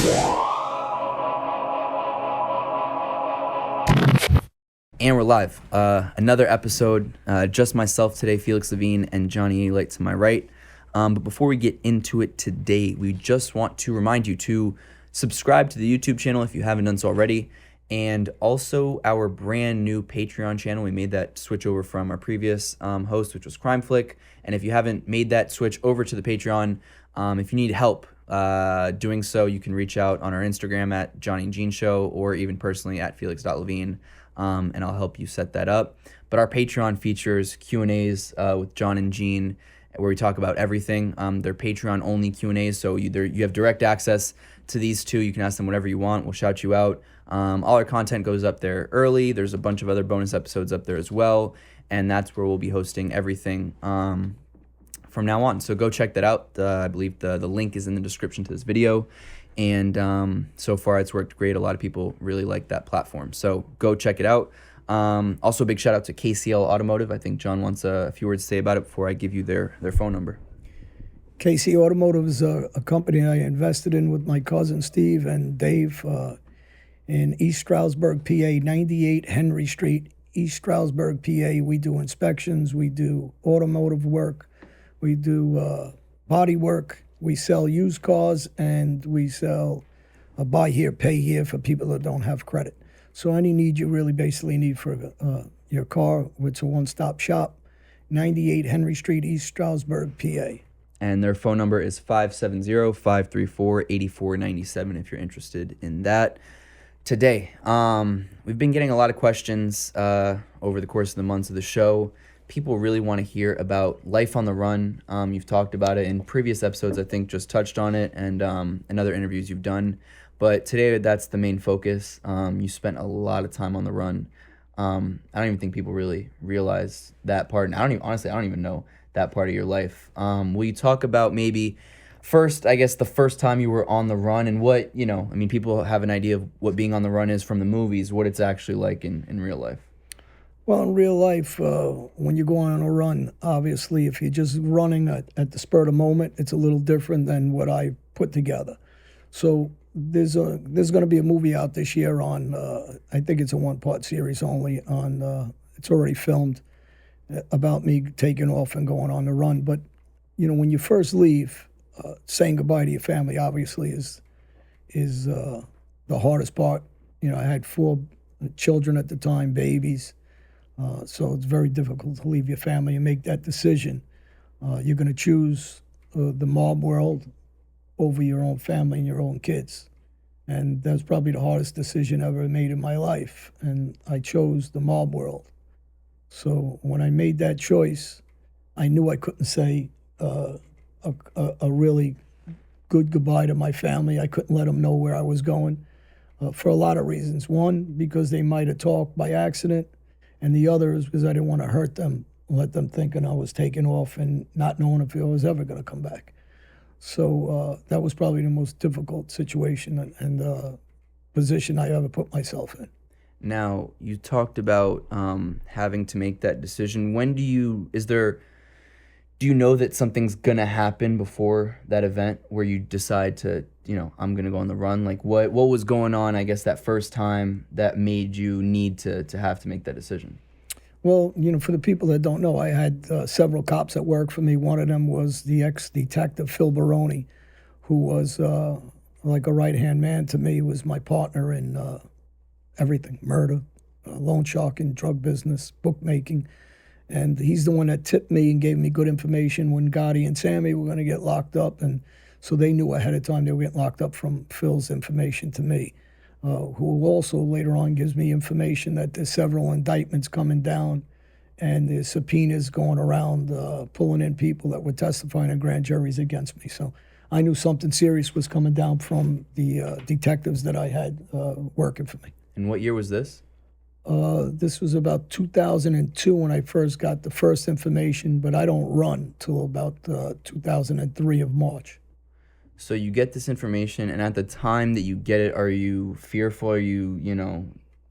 And we're live. Another episode. Just myself today, Felix Levine, and Johnny Alite to my right. But before we get into it today, we just want to remind you to subscribe to the YouTube channel if you haven't done so already, and also our brand new Patreon channel. We made that switch over from our previous host, which was Crime Flick. And if you haven't made that switch over to the Patreon, if you need help doing so, you can reach out on our Instagram at Johnny and Gene Show, or even personally at Felix.Levine. And I'll help you set that up. But our Patreon features Q&As with John and Gene, where we talk about everything. They're Patreon-only Q&As, so you have direct access to these two. You can ask them whatever you want. We'll shout you out. All our content goes up there early. There's a bunch of other bonus episodes up there as well, and that's where we'll be hosting everything from now on. So go check that out. I believe the link is in the description to this video. And so far it's worked great. A lot of people really like that platform, so go check it out. Also, a big shout out to KCL Automotive. I think John wants a few words to say about it before I give you their phone number. KC Automotive is a company I invested in with my cousin Steve and Dave in East Stroudsburg, PA, 98 Henry Street, East Stroudsburg, PA. We do inspections, we do automotive work, we do body work. We sell used cars, and we sell buy here, pay here for people that don't have credit. So any need you really basically need for your car, it's a one-stop shop, 98 Henry Street, East Stroudsburg, PA. And their phone number is 570-534-8497 if you're interested in that. Today, we've been getting a lot of questions over the course of the months of the show. People really want to hear about life on the run. You've talked about it in previous episodes, I think, just touched on it, and in other interviews you've done. But today, that's the main focus. You spent a lot of time on the run. I don't even think people really realize that part. And I don't even know that part of your life. Will you talk about maybe first, I guess, the first time you were on the run, and what, people have an idea of what being on the run is from the movies, what it's actually like in real life. Well, in real life, when you're going on a run, obviously, if you're just running at the spur of the moment, it's a little different than what I put together. So there's going to be a movie out this year on, I think it's a one-part series only, on it's already filmed, about me taking off and going on the run. But, when you first leave, saying goodbye to your family, obviously, is the hardest part. I had 4 children at the time, babies. So it's very difficult to leave your family and make that decision. You're going to choose the mob world over your own family and your own kids. And that's probably the hardest decision I ever made in my life. And I chose the mob world. So when I made that choice, I knew I couldn't say a really good goodbye to my family. I couldn't let them know where I was going for a lot of reasons. One, because they might have talked by accident. And the other is because I didn't want to hurt them, let them thinking I was taking off and not knowing if I was ever going to come back. So that was probably the most difficult situation and position I ever put myself in. Now, you talked about having to make that decision. Do you know that something's going to happen before that event where you decide to, I'm going to go on the run? Like, what was going on, I guess, that first time that made you need to have to make that decision? Well, for the people that don't know, I had several cops that worked for me. One of them was the ex-detective Phil Baroni, who was like a right-hand man to me. He was my partner in everything, murder, loan sharking, drug business, bookmaking. And he's the one that tipped me and gave me good information when Gotti and Sammy were going to get locked up. And so they knew ahead of time they were getting locked up from Phil's information to me, who also later on gives me information that there's several indictments coming down and there's subpoenas going around pulling in people that were testifying in grand juries against me. So I knew something serious was coming down from the detectives that I had working for me. And what year was this? This was about 2002 when I first got the first information, but I don't run till about 2003 of March. So you get this information, and at the time that you get it, are you fearful? Are you,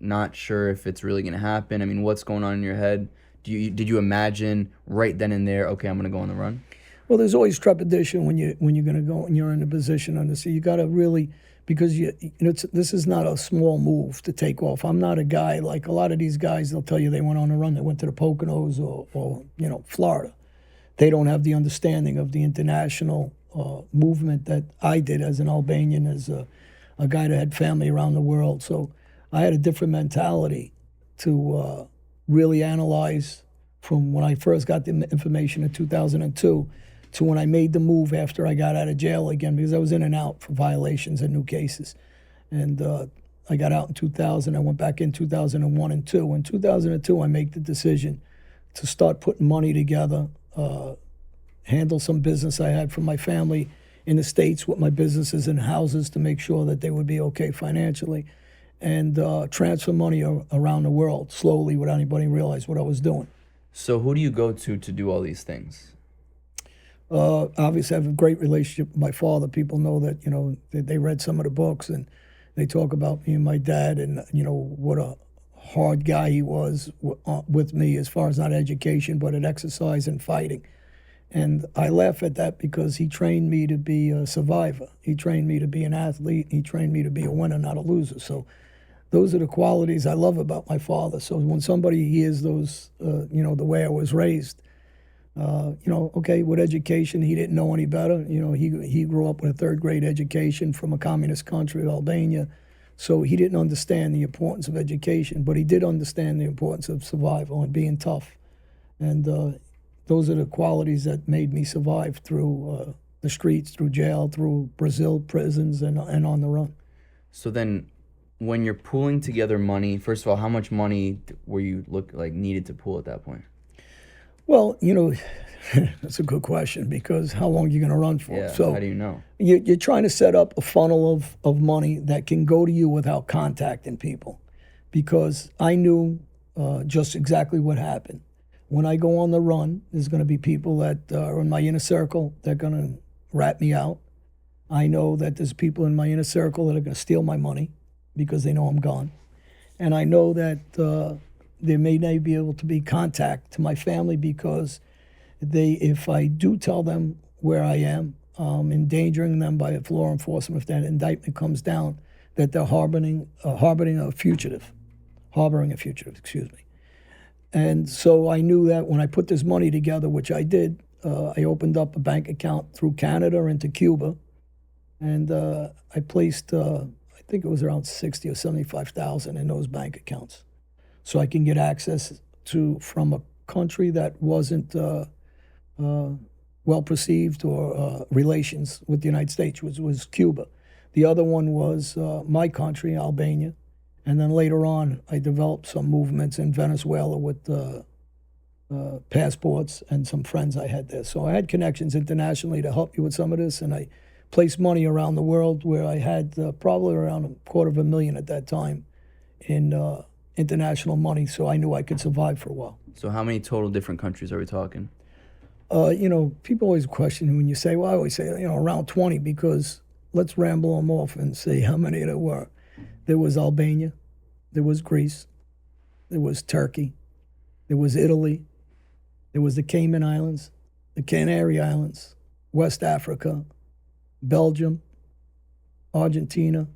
not sure if it's really going to happen? I mean, what's going on in your head? Did you imagine right then and there, okay, I'm going to go on the run? Well, there's always trepidation when you're going to go and you're in a position on the sea. You got to really because this is not a small move to take off. I'm not a guy like a lot of these guys. They'll tell you they went on a run. They went to the Poconos or Florida. They don't have the understanding of the international movement that I did as an Albanian, as a guy that had family around the world. So I had a different mentality to really analyze from when I first got the information in 2002 to when I made the move after I got out of jail again, because I was in and out for violations and new cases. And I got out in 2000. I went back in 2001 and 2. In 2002, I made the decision to start putting money together, handle some business I had from my family in the States with my businesses and houses to make sure that they would be okay financially, and transfer money around the world slowly without anybody realize what I was doing. So who do you go to do all these things? Obviously, I have a great relationship with my father. People know that, they read some of the books and they talk about me and my dad and, what a hard guy he was with me as far as not education, but at exercise and fighting. And I laugh at that because he trained me to be a survivor. He trained me to be an athlete. He trained me to be a winner, not a loser. So those are the qualities I love about my father. So when somebody hears those, the way I was raised, okay, with education, he didn't know any better. He grew up with a third-grade education from a communist country, Albania. So he didn't understand the importance of education, but he did understand the importance of survival and being tough. And those are the qualities that made me survive through the streets, through jail, through Brazil prisons, and on the run. So then, when you're pooling together money, first of all, how much money were you needed to pool at that point? Well, that's a good question, because how long are you going to run for? Yeah, so how do you know? You're trying to set up a funnel of money that can go to you without contacting people, because I knew just exactly what happened. When I go on the run, there's going to be people that are in my inner circle that are going to rat me out. I know that there's people in my inner circle that are going to steal my money because they know I'm gone. And I know that there may not be able to be contact to my family because if I do tell them where I am, endangering them by law enforcement, if that indictment comes down, that they're harboring a fugitive, excuse me. And so I knew that when I put this money together, which I did, I opened up a bank account through Canada into Cuba, and I placed, I think it was around 60 or 75,000 in those bank accounts, so I can get access from a country that wasn't well perceived or relations with the United States, which was Cuba. The other one was my country, Albania. And then later on, I developed some movements in Venezuela with passports and some friends I had there. So I had connections internationally to help you with some of this, and I placed money around the world where I had probably around $250,000 at that time in international money, so I knew I could survive for a while. So how many total different countries are we talking? People always question when you say, well, I always say, around 20, because let's ramble them off and see how many there were. There was Albania, there was Greece, there was Turkey, there was Italy, there was the Cayman Islands, the Canary Islands, West Africa, Belgium, Argentina,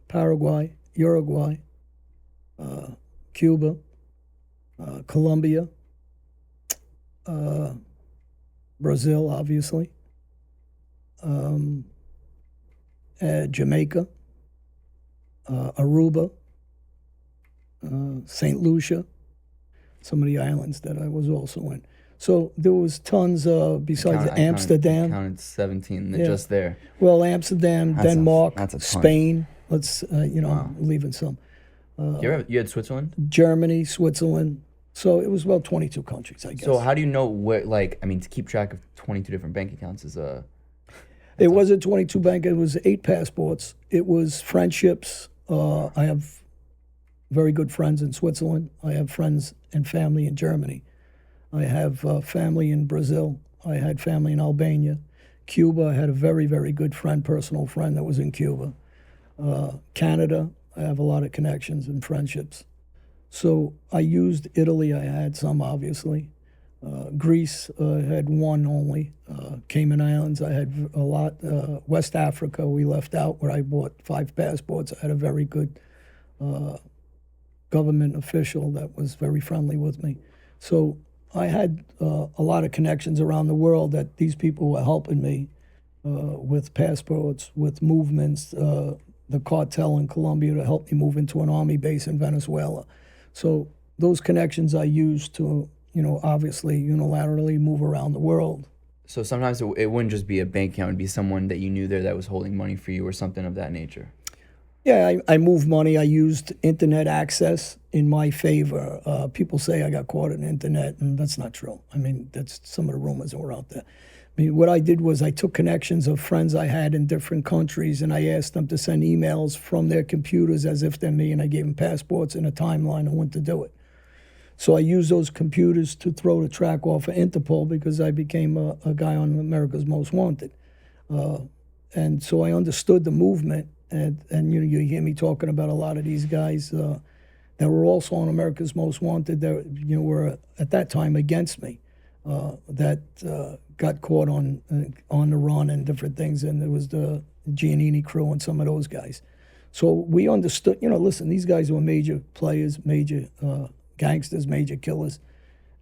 Paraguay, Uruguay, Cuba, Colombia, Brazil, obviously, Jamaica, Aruba, St. Lucia, some of the islands that I was also in. So there was tons besides Amsterdam. I counted 17 just there. Well, Amsterdam, Denmark, Spain. Let's Wow. leaving some. You had Switzerland? Germany, Switzerland. So it was about 22 countries, I guess. So how do you know to keep track of 22 different bank accounts is It wasn't 22 bank. It was 8 passports. It was friendships. I have very good friends in Switzerland. I have friends and family in Germany. I have family in Brazil. I had family in Albania. Cuba, I had a very, very good friend, personal friend that was in Cuba. Canada, I have a lot of connections and friendships. So I used Italy. I had some, obviously. Greece had one only. Cayman Islands, I had a lot. West Africa, we left out where I bought 5 passports. I had a very good government official that was very friendly with me. So I had a lot of connections around the world that these people were helping me with passports, with movements, the cartel in Colombia to help me move into an army base in Venezuela. So those connections I used to, obviously unilaterally move around the world. So sometimes it wouldn't just be a bank account; it'd be someone that you knew there that was holding money for you or something of that nature. Yeah, I moved money. I used internet access in my favor. People say I got caught on the internet, and that's not true. I mean, that's some of the rumors that were out there. I mean, what I did was I took connections of friends I had in different countries, and I asked them to send emails from their computers as if they're me, and I gave them passports and a timeline on when to do it. So I used those computers to throw the track off of Interpol because I became a guy on America's Most Wanted. And so I understood the movement, and you hear me talking about a lot of these guys that were also on America's Most Wanted that were at that time against me, that got caught on the run and different things, and it was the Giannini crew and some of those guys. So we understood, listen, these guys were major players, major gangsters, major killers,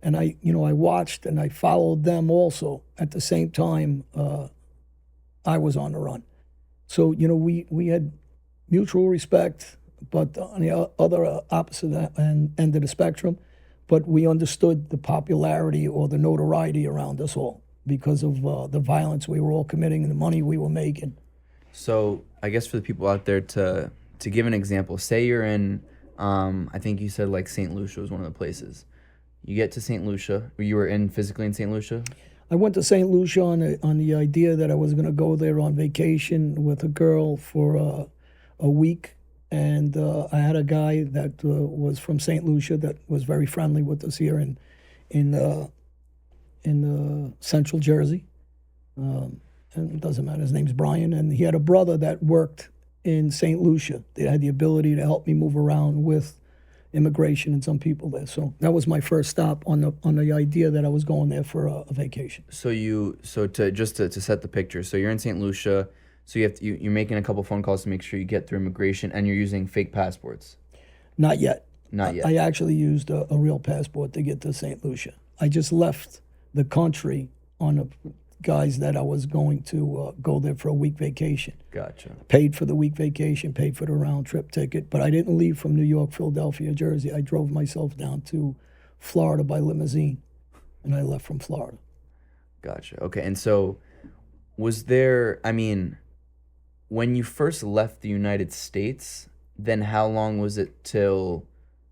and I watched and I followed them also at the same time I was on the run. So we had mutual respect, but on the other opposite end of the spectrum, but we understood the popularity or the notoriety around us all because of the violence we were all committing and the money we were making. So I guess for the people out there to give an example, say you're in, I think you said like St. Lucia was one of the places. You get to St. Lucia, or you were physically in St. Lucia? I went to St. Lucia on the idea that I was going to go there on vacation with a girl for a week. And I had a guy that was from St. Lucia that was very friendly with us here in Central Jersey. And it doesn't matter, his name's Brian. And he had a brother that worked in St. Lucia. They had the ability to help me move around with immigration and some people there. So that was my first stop on the idea that I was going there for a vacation. So to set the picture, so you're in St. Lucia, so you're making a couple phone calls to make sure you get through immigration, and you're using fake passports. Not yet. Not yet. I actually used a real passport to get to St. Lucia. I just left the country on the guise that I was going to go there for a week vacation. Gotcha. Paid for the week vacation, paid for the round trip ticket, but I didn't leave from New York, Philadelphia, Jersey. I drove myself down to Florida by limousine, and I left from Florida. Gotcha. Okay, and so was there, I mean, when you first left the United States, then how long was it till,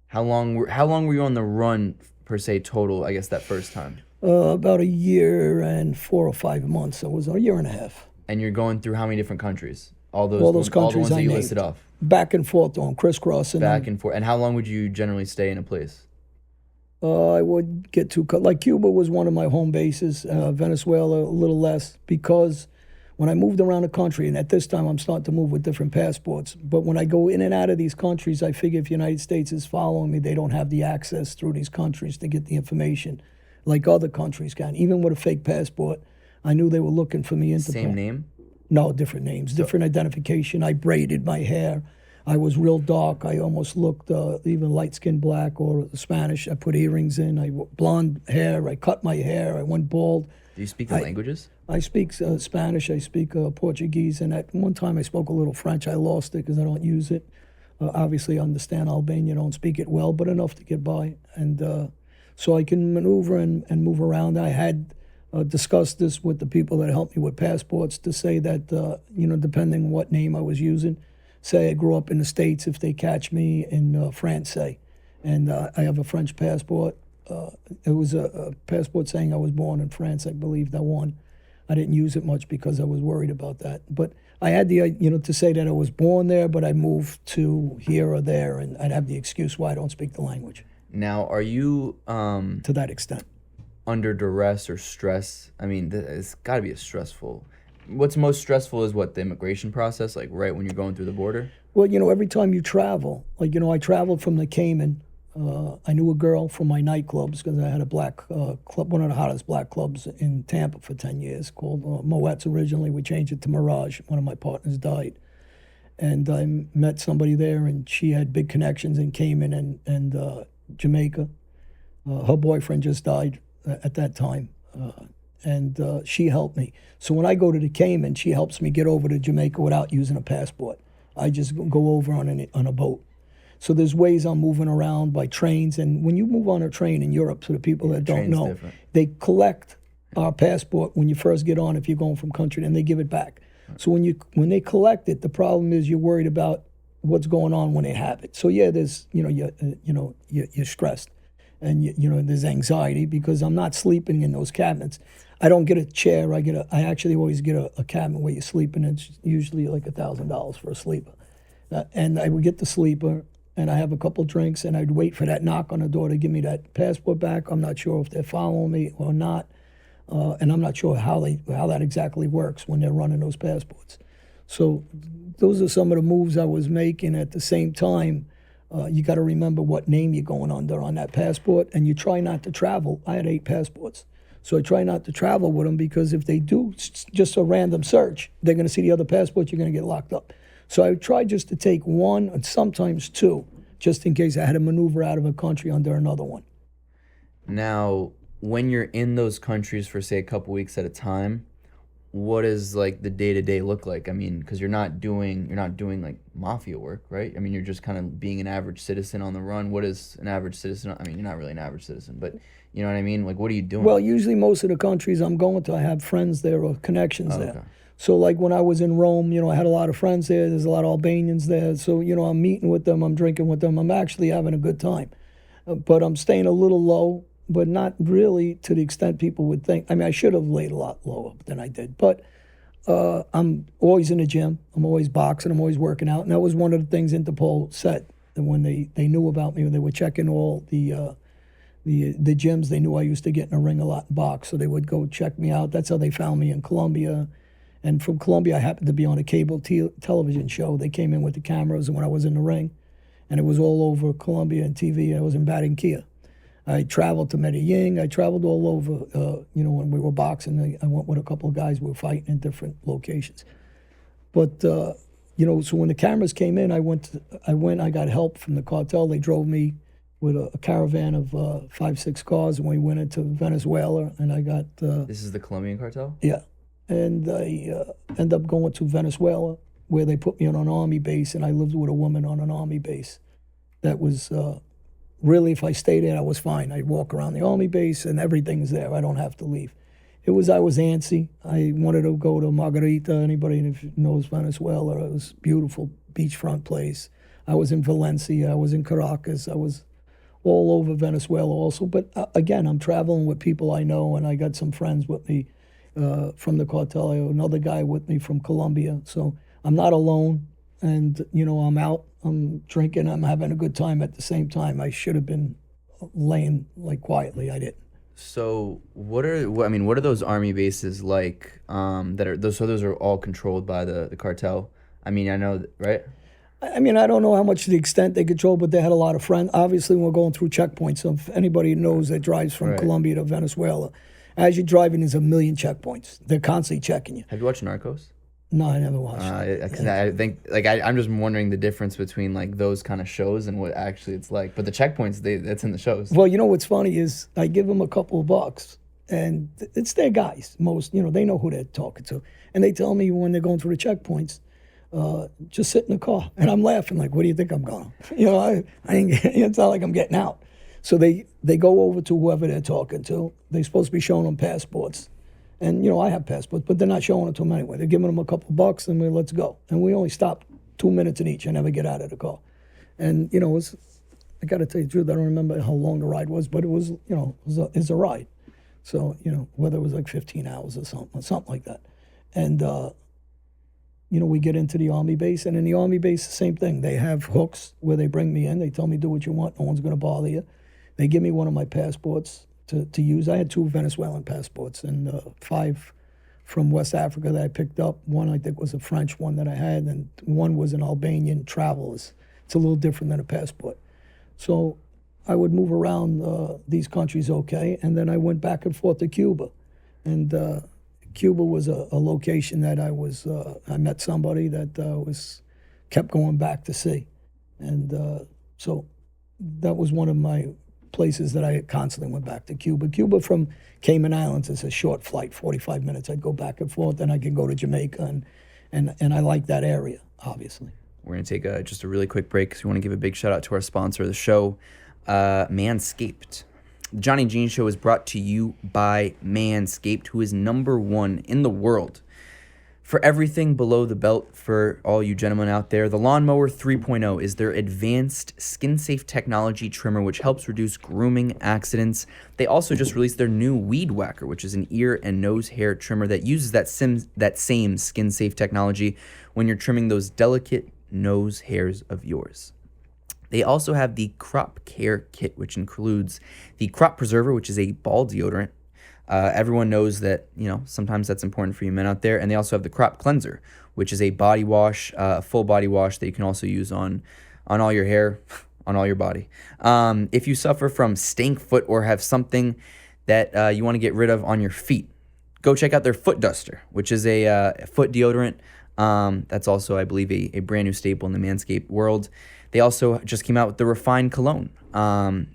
how long were you on the run per se total, I guess, that first time? About a year and 4 or 5 months. It was a year and a half. And you're going through how many different countries? All those countries all the ones that you named. listed off? Back and forth on crisscrossing. Back and forth. And how long would you generally stay in a place? I would get to, like Cuba was one of my home bases, Venezuela a little less, because when I moved around the country, and at this time I'm starting to move with different passports, but when I go in and out of these countries, I figure if the United States is following me, they don't have the access through these countries to get the information like other countries can. Even with a fake passport, I knew they were looking for me. Interpol. Same name? No, different names, different identification. I braided my hair. I was real dark. I almost looked even light-skinned black or Spanish. I put earrings in. Blonde hair. I cut my hair. I went bald. Do you speak the languages? I speak Spanish. I speak Portuguese. And at one time I spoke a little French. I lost it because I don't use it. Obviously, I understand Albanian. Don't speak it well, but enough to get by. And so I can maneuver and move around. I had discussed this with the people that helped me with passports to say that, depending what name I was using, say I grew up in the States, if they catch me in France, say, and I have a French passport. It was a passport saying I was born in France, I believe, that one. I didn't use it much because I was worried about that. But I had to say that I was born there, but I moved to here or there, and I'd have the excuse why I don't speak the language. Now, are you to that extent under duress or stress? I mean, it's got to be a stressful. What's most stressful is what, the immigration process, like right when you're going through the border? Well, every time you travel, like, I traveled from the Cayman I knew a girl from my nightclubs because I had a black club, one of the hottest black clubs in Tampa for 10 years, called Moet's originally. We changed it to Mirage. One of my partners died. And I met somebody there, and she had big connections in Cayman and Jamaica. Her boyfriend just died at that time, and she helped me. So when I go to the Cayman, she helps me get over to Jamaica without using a passport. I just go over on a boat. So there's ways I'm moving around by trains, and when you move on a train in Europe, so the people that don't know, different. They collect our passport when you first get on if you're going from country, and they give it back. So when they collect it, the problem is you're worried about what's going on when they have it. So yeah, there's you're stressed, and there's anxiety because I'm not sleeping in those cabinets. I don't get a chair. I actually always get a cabinet where you're sleeping. It's usually like $1,000 for a sleeper, and I would get the sleeper, and I have a couple drinks, and I'd wait for that knock on the door to give me that passport back. I'm not sure if they're following me or not. And I'm not sure how that exactly works when they're running those passports. So those are some of the moves I was making. At the same time, you got to remember what name you're going under on that passport, and you try not to travel. I had 8 passports. So I try not to travel with them because if they do just a random search, they're going to see the other passport, you're going to get locked up. So I try just to take 1 and sometimes 2, just in case I had to maneuver out of a country under another one. Now, when you're in those countries for, say, a couple weeks at a time, what does like the day-to-day look like? I mean, because you're not doing like mafia work, right? I mean, you're just kind of being an average citizen on the run. What is an average citizen? I mean, you're not really an average citizen, but you know what I mean? Like, what are you doing? Well, usually most of the countries I'm going to, I have friends there or connections there. Okay. So like when I was in Rome, I had a lot of friends there. There's a lot of Albanians there. So, I'm meeting with them, I'm drinking with them. I'm actually having a good time. But I'm staying a little low, but not really to the extent people would think. I mean, I should have laid a lot lower than I did. But I'm always in the gym. I'm always boxing. I'm always working out. And that was one of the things Interpol said. And when they knew about me, when they were checking all the gyms, they knew I used to get in a ring a lot and box. So they would go check me out. That's how they found me in Colombia. And from Colombia, I happened to be on a cable television show. They came in with the cameras when I was in the ring. And it was all over Colombia and TV. I was in Barranquilla. I traveled to Medellin. I traveled all over. When we were boxing, I went with a couple of guys. We were fighting in different locations. But so when the cameras came in, I got help from the cartel. They drove me with a caravan of 5-6 cars, and we went into Venezuela. And I got. This is the Colombian cartel? Yeah, and I ended up going to Venezuela, where they put me on an army base, and I lived with a woman on an army base. That was. Really, if I stayed there, I was fine. I'd walk around the army base and everything's there. I don't have to leave. I was antsy. I wanted to go to Margarita. Anybody that knows Venezuela, it was a beautiful beachfront place. I was in Valencia. I was in Caracas. I was all over Venezuela also. But again, I'm traveling with people I know, and I got some friends with me from the cartel. I have another guy with me from Colombia. So I'm not alone, and, I'm out. I'm drinking, I'm having a good time at the same time. I should have been laying quietly. I didn't. So what are those army bases like those are all controlled by the cartel? I mean, I know, right? I mean, I don't know how much to the extent they control, but they had a lot of friends. Obviously, we're going through checkpoints. So if anybody knows that drives from Colombia to Venezuela, as you're driving, there's a million checkpoints. They're constantly checking you. Have you watched Narcos? No, I never watched it. I think, I'm just wondering the difference between, those kind of shows and what actually it's like. But the checkpoints, that's in the shows. Well, what's funny is I give them a couple of bucks, and it's their guys. Most, they know who they're talking to. And they tell me when they're going through the checkpoints, just sit in the car. And I'm laughing, what do you think I'm going? It's not like I'm getting out. So they go over to whoever they're talking to. They're supposed to be showing them passports. And, I have passports, but they're not showing it to them anyway. They're giving them a couple of bucks, and let's go. And we only stop 2 minutes in each. I never get out of the car. And, I got to tell you the truth, I don't remember how long the ride was, but it was, it's a ride. So, whether it was 15 hours or something like that. And, we get into the army base, and in the army base, the same thing. They have hooks where they bring me in. They tell me, do what you want. No one's going to bother you. They give me one of my passports to use. I had 2 Venezuelan passports and 5 from West Africa that I picked up. One, I think, was a French one that I had, and one was an Albanian traveler's. It's a little different than a passport. So I would move around these countries okay, and then I went back and forth to Cuba, and Cuba was a location that I met somebody that kept going back to see, and so that was one of my places that I constantly went back to. Cuba from Cayman Islands is a short flight, 45 minutes. I'd go back and forth, and I could go to Jamaica, and I like that area, obviously. We're going to take just a really quick break because we want to give a big shout out to our sponsor of the show, Manscaped. The Johnny Jean Show is brought to you by Manscaped, who is #1 in the world for everything below the belt. For all you gentlemen out there, the Lawnmower 3.0 is their advanced skin-safe technology trimmer, which helps reduce grooming accidents. They also just released their new Weed Whacker, which is an ear and nose hair trimmer that uses that same skin-safe technology when you're trimming those delicate nose hairs of yours. They also have the Crop Care Kit, which includes the Crop Preserver, which is a ball deodorant. Everyone knows that, sometimes that's important for you men out there. And they also have the Crop Cleanser, which is a body wash, a full body wash that you can also use on all your hair, on all your body. If you suffer from stank foot or have something that you want to get rid of on your feet, go check out their Foot Duster, which is a foot deodorant. That's also, I believe, a brand new staple in the Manscaped world. They also just came out with the Refined Cologne.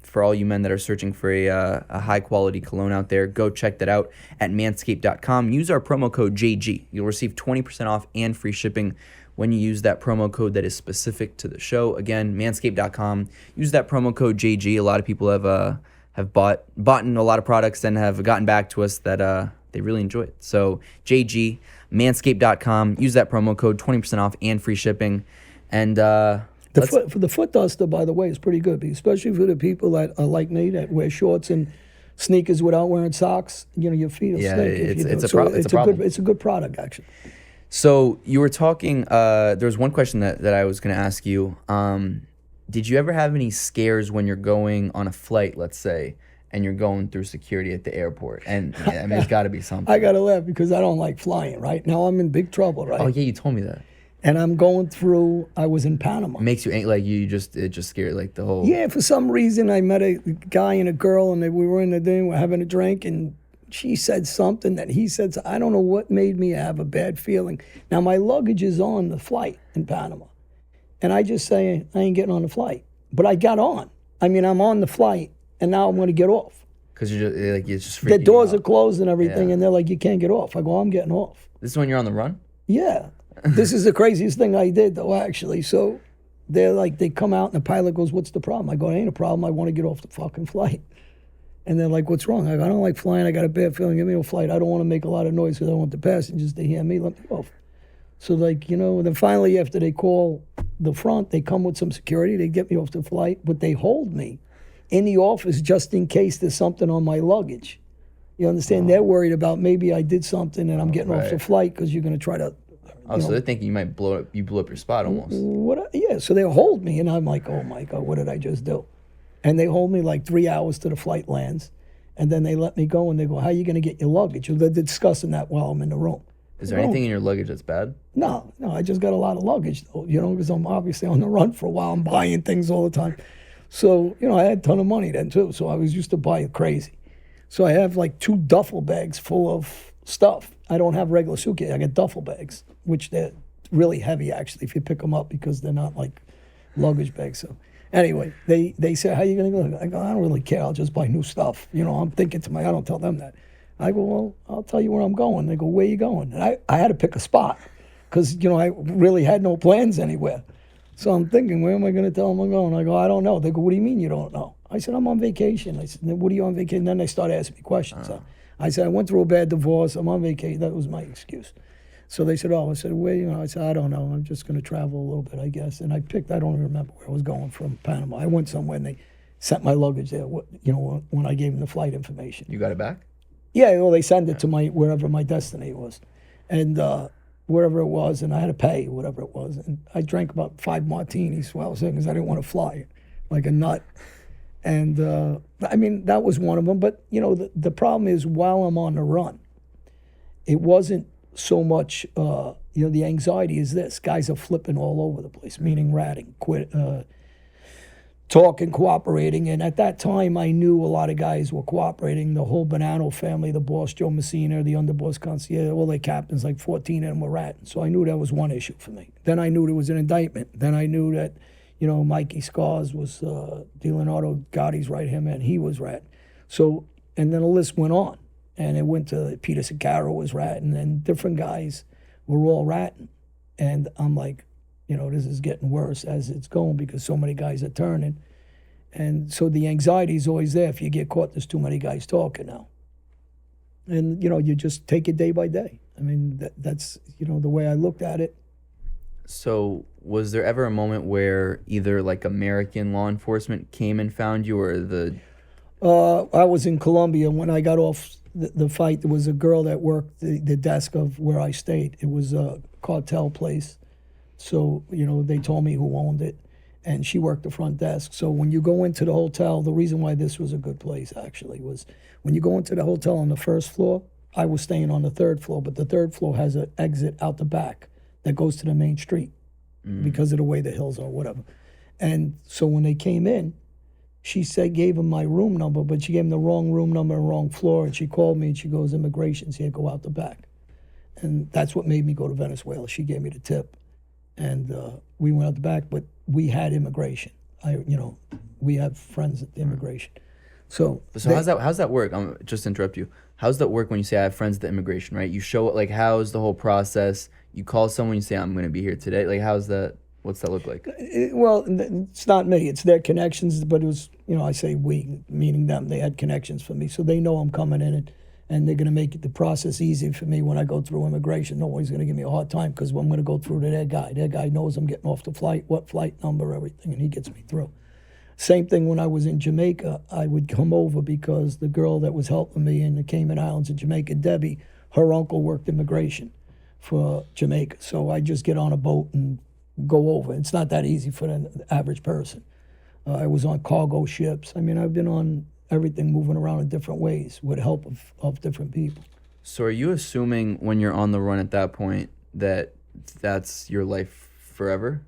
For all you men that are searching for a high-quality cologne out there, go check that out at manscaped.com. Use our promo code JG. You'll receive 20% off and free shipping when you use that promo code that is specific to the show. Again, manscaped.com. Use that promo code JG. A lot of people have bought a lot of products and have gotten back to us that they really enjoy it. So JG, manscaped.com. Use that promo code, 20% off and free shipping. And for the Foot Duster, by the way, is pretty good, especially for the people that are like me that wear shorts and sneakers without wearing socks. Your feet will stink. It's a problem. It's a good product, actually. So you were talking. There was one question that I was going to ask you. Did you ever have any scares when you're going on a flight, let's say, and you're going through security at the airport? And there's got to be something. I got to laugh because I don't like flying. Right now, I'm in big trouble. Right? Oh yeah, you told me that. And I'm going through. I was in Panama. It makes you like it just scared like the whole. Yeah, for some reason I met a guy and a girl, and we were in the thing, we're having a drink, and she said something that he said. I don't know what made me have a bad feeling. Now my luggage is on the flight in Panama, and I just say I ain't getting on the flight, but I got on. I mean, I'm on the flight, and now I'm going to get off. Because you're just freaking the doors are closed and everything, and they're like, you can't get off. I go, I'm getting off. This is when you're on the run? Yeah. This is the craziest thing I did, though, actually. So they're like, they come out and the pilot goes, what's the problem? I go, ain't a problem. I want to get off the fucking flight. And they're like, what's wrong? I go, I don't like flying. I got a bad feeling. Give me a flight. I don't want to make a lot of noise because I want the passengers to hear me. Let me off. So then finally after they call the front, they come with some security. They get me off the flight, but they hold me in the office just in case there's something on my luggage. You understand? Oh. They're worried about maybe I did something and I'm getting off the flight because you're going to try to. So they're thinking you might blew up your spot almost. Yeah, so they hold me, and I'm like, oh my God, what did I just do? And they hold me like 3 hours till the flight lands, and then they let me go, and they go, how are you going to get your luggage? They're discussing that while I'm in the room. Is there anything in your luggage that's bad? No, I just got a lot of luggage, though, because I'm obviously on the run for a while. I'm buying things all the time. So, I had a ton of money then, too, so I was used to buy crazy. So I have like 2 duffel bags full of stuff. I don't have regular suitcase. I got duffel bags, which they're really heavy, actually, if you pick them up because they're not like luggage bags. So anyway, they say, how are you going to go? I go, I don't really care. I'll just buy new stuff. I'm thinking I don't tell them that. I go, well, I'll tell you where I'm going. They go, where are you going? And I had to pick a spot because, I really had no plans anywhere. So I'm thinking, where am I going to tell them I'm going? I go, I don't know. They go, what do you mean you don't know? I said, I'm on vacation. I said, what are you on vacation? And then they started asking me questions. I said, I went through a bad divorce. I'm on vacation. That was my excuse. So they said, I said, where, I said, I don't know. I'm just going to travel a little bit, I guess. And I don't even remember where I was going from Panama. I went somewhere and they sent my luggage there, when I gave them the flight information. You got it back? Yeah, well, they sent it to wherever my destiny was. And wherever it was, and I had to pay whatever it was. And I drank about 5 martinis while I was there because I didn't want to fly like a nut. And, that was one of them. But, the problem is while I'm on the run, it wasn't so much, the anxiety is this. Guys are flipping all over the place, meaning ratting, talking, cooperating. And at that time, I knew a lot of guys were cooperating. The whole Bonanno family, the boss, Joe Messina, the underboss concierge, all their captains, like 14 of them were ratting. So I knew that was one issue for me. Then I knew there was an indictment. Then I knew that, Mikey Scars was DiLeonardo Gotti's right-hand man. He was ratting. So, and then the list went on. And it went to Peter Sicaro was ratting, and different guys were all ratting. And I'm like, this is getting worse as it's going because so many guys are turning. And so the anxiety is always there. If you get caught, there's too many guys talking now. And, you just take it day by day. I mean, that's, the way I looked at it. So was there ever a moment where either like American law enforcement came and found you or the... I was in Colombia. When I got off the fight, there was a girl that worked the desk of where I stayed. It was a Cartel place. So, they told me who owned it, and she worked the front desk. So when you go into the hotel, the reason why this was a good place, actually, was when you go into the hotel on the first floor, I was staying on the third floor, but the third floor has an exit out the back that goes to the main street because of the way the hills are, whatever. And so when they came in, she gave him my room number, but she gave him the wrong room number and wrong floor, and she called me, and she goes, immigration's here, go out the back. And that's what made me go to Venezuela. She gave me the tip. And we went out the back, but we had immigration. We have friends at the immigration. So how's that work? I'm just to interrupt you. How's that work when you say I have friends at the immigration, right? You show like how's the whole process? You call someone, you say I'm going to be here today. Like how's that? What's that look like? Well, it's not me. It's their connections. But it was I say we, meaning them. They had connections for me, so they know I'm coming in and they're going to make the process easy for me when I go through immigration. Nobody's going to give me a hard time because I'm going to go through to their guy. Their guy knows I'm getting off the flight, what flight number, everything, and he gets me through. Same thing when I was in Jamaica. I would come over because the girl that was helping me in the Cayman Islands in Jamaica, Debbie, her uncle worked immigration for Jamaica. So I just get on a boat and go over. It's not that easy for the average person. I was on cargo ships. I mean, I've been on everything moving around in different ways with help of different people. So are you assuming when you're on the run at that point that that's your life forever?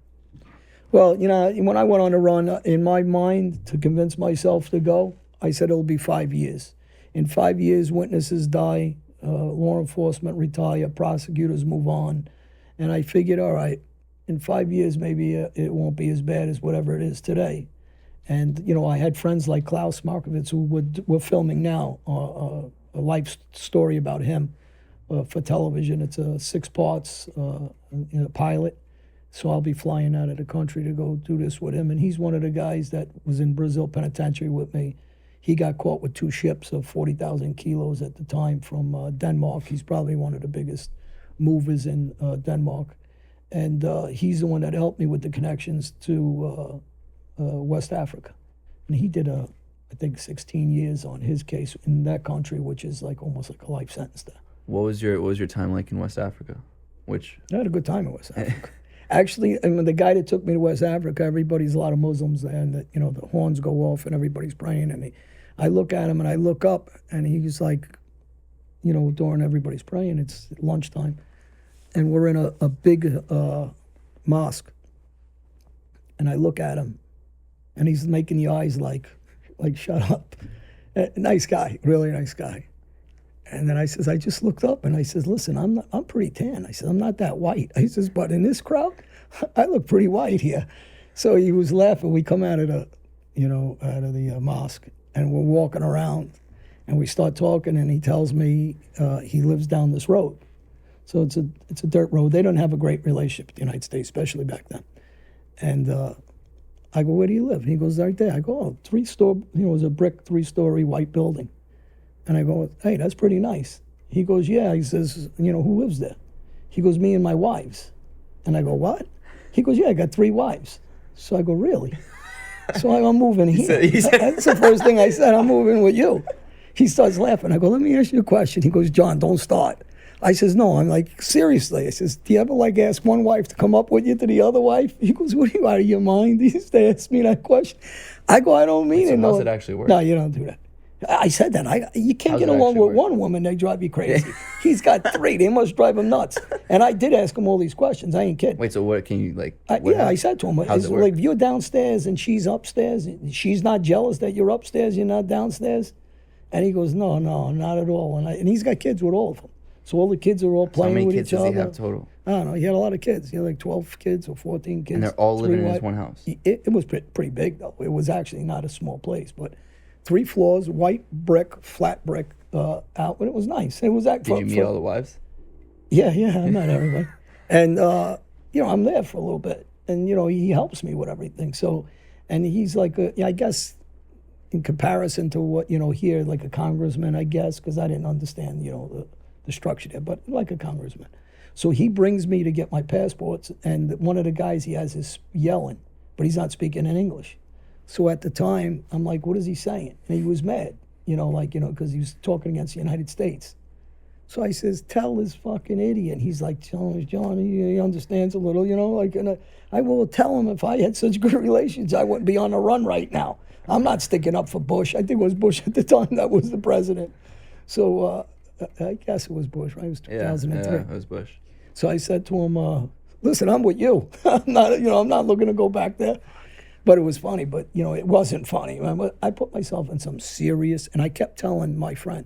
Well, when I went on the run, in my mind, to convince myself to go, I said it'll be 5 years. In 5 years, witnesses die, law enforcement retire, prosecutors move on. And I figured, all right, in 5 years, maybe it won't be as bad as whatever it is today. And, I had friends like Klaus Markovitz who were filming now a life story about him for television. It's 6 parts, a pilot. So I'll be flying out of the country to go do this with him. And he's one of the guys that was in Brazil Penitentiary with me. He got caught with 2 ships of 40,000 kilos at the time from Denmark. He's probably one of the biggest movers in Denmark. And he's the one that helped me with the connections to West Africa. And he did, I think, 16 years on his case in that country, which is like almost like a life sentence there. What was your time like in West Africa? I had a good time in West Africa. Actually, I mean, the guy that took me to West Africa, everybody's a lot of Muslims there, and the horns go off and everybody's praying. And I look at him and I look up, and he's like, during everybody's praying, it's lunchtime, and we're in a big mosque. And I look at him, and he's making the eyes like shut up. Nice guy, really nice guy. And then I says, I just looked up and I says, listen, I'm pretty tan. I said, I'm not that white. I says, but in this crowd, I look pretty white here. So he was laughing. We come out of the mosque, and we're walking around, and we start talking, and he tells me he lives down this road. So it's a dirt road. They don't have a great relationship with the United States, especially back then. And I go, where do you live? He goes, right there. I go, oh, 3-story, it was a brick 3-story white building. And I go, hey, that's pretty nice. He goes, yeah. He says, who lives there? He goes, me and my wives. And I go, what? He goes, yeah, I got 3 wives. So I go, really? So I'm moving here. That's the first thing I said, I'm moving with you. He starts laughing. I go, let me ask you a question. He goes, John, don't start. I says, no. I'm like, seriously. I says, do you ever ask one wife to come up with you to the other wife? He goes, what are you, out of your mind? He used to ask me that question. I go, I don't mean it. So how does it actually work? No, you don't do that. I said that. You can't How's get it along actually with work? one woman, they drive you crazy. He's got 3. They must drive him nuts. And I did ask him all these questions. I ain't kidding. Wait, so what can you like? I said to him, How's it work? like, if you're downstairs and she's upstairs, she's not jealous that you're upstairs, you're not downstairs? And he goes, no, not at all. And he's got kids with all of them. So all the kids are all How playing many with kids each does other. he have total? I don't know. He had a lot of kids. He had like 12 kids or 14 kids. And they're all living in this wives. one house. It was pretty big, though. It was actually not a small place, but 3 floors, white brick, flat brick out. And it was nice. It was Did you meet all the wives? Yeah, I met everybody. And, I'm there for a little bit. And, he helps me with everything. So, and he's like, I guess, in comparison to what, here, like a congressman, I guess, because I didn't understand, the structure there, but like a congressman. So he brings me to get my passports, and one of the guys he has is yelling, but he's not speaking in English. So at the time, I'm like, what is he saying? And he was mad, because he was talking against the United States. So I says, tell this fucking idiot. He's like, John, he understands a little, and I will tell him if I had such good relations, I wouldn't be on the run right now. I'm not sticking up for Bush. I think it was Bush at the time that was the president. So I guess it was Bush, right? It was 2003. Yeah, it was Bush. So I said to him, listen, I'm with you. I'm not looking to go back there. But it was funny, but, it wasn't funny. I put myself in some serious, and I kept telling my friend,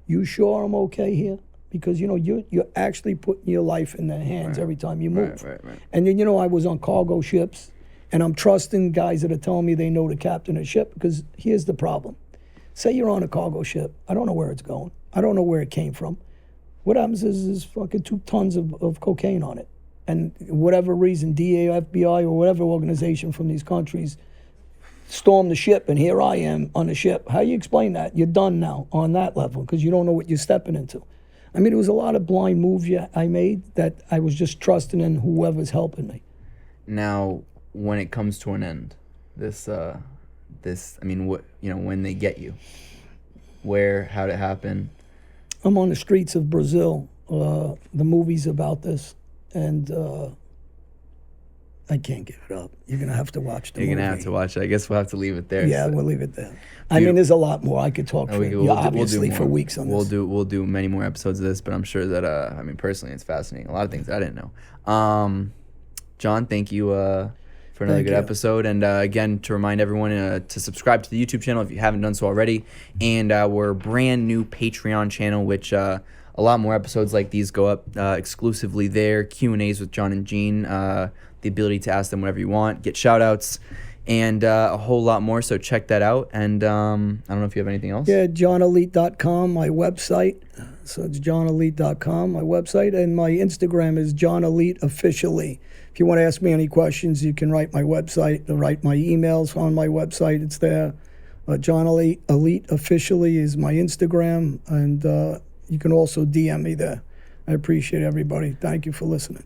you sure I'm okay here? Because, you're actually putting your life in their hands every time you move. Right. And then, I was on cargo ships, and I'm trusting guys that are telling me they know the captain of the ship, because here's the problem. Say you're on a cargo ship. I don't know where it's going. I don't know where it came from. What happens is there's fucking 2 tons of cocaine on it. And whatever reason, DA, FBI, or whatever organization from these countries stormed the ship, and here I am on the ship. How you explain that? You're done now on that level, because you don't know what you're stepping into. I mean, it was a lot of blind moves I made that I was just trusting in whoever's helping me. Now, when it comes to an end, when they get you, how'd it happen? I'm on the streets of Brazil. The movie's about this, and I can't give it up. You're going to have to watch the movie. You're going to have to watch it. I guess we'll have to leave it there. Yeah, we'll leave it there. I mean, there's a lot more. I could talk obviously for weeks on this. We'll do many more episodes of this, but I'm sure that, personally, it's fascinating. A lot of things I didn't know. John, thank you for another good episode. And again, to remind everyone to subscribe to the YouTube channel if you haven't done so already. And our brand new Patreon channel, which a lot more episodes like these go up exclusively there. Q&As with John and Gene. The ability to ask them whatever you want. Get shout-outs. And a whole lot more, so check that out. And I don't know if you have anything else. Yeah, johnelite.com, my website. So it's johnelite.com, my website. And my Instagram is johneliteofficially. If you want to ask me any questions, you can write my website, write my emails on my website. It's there. John Elite officially is my Instagram. And you can also DM me there. I appreciate everybody. Thank you for listening.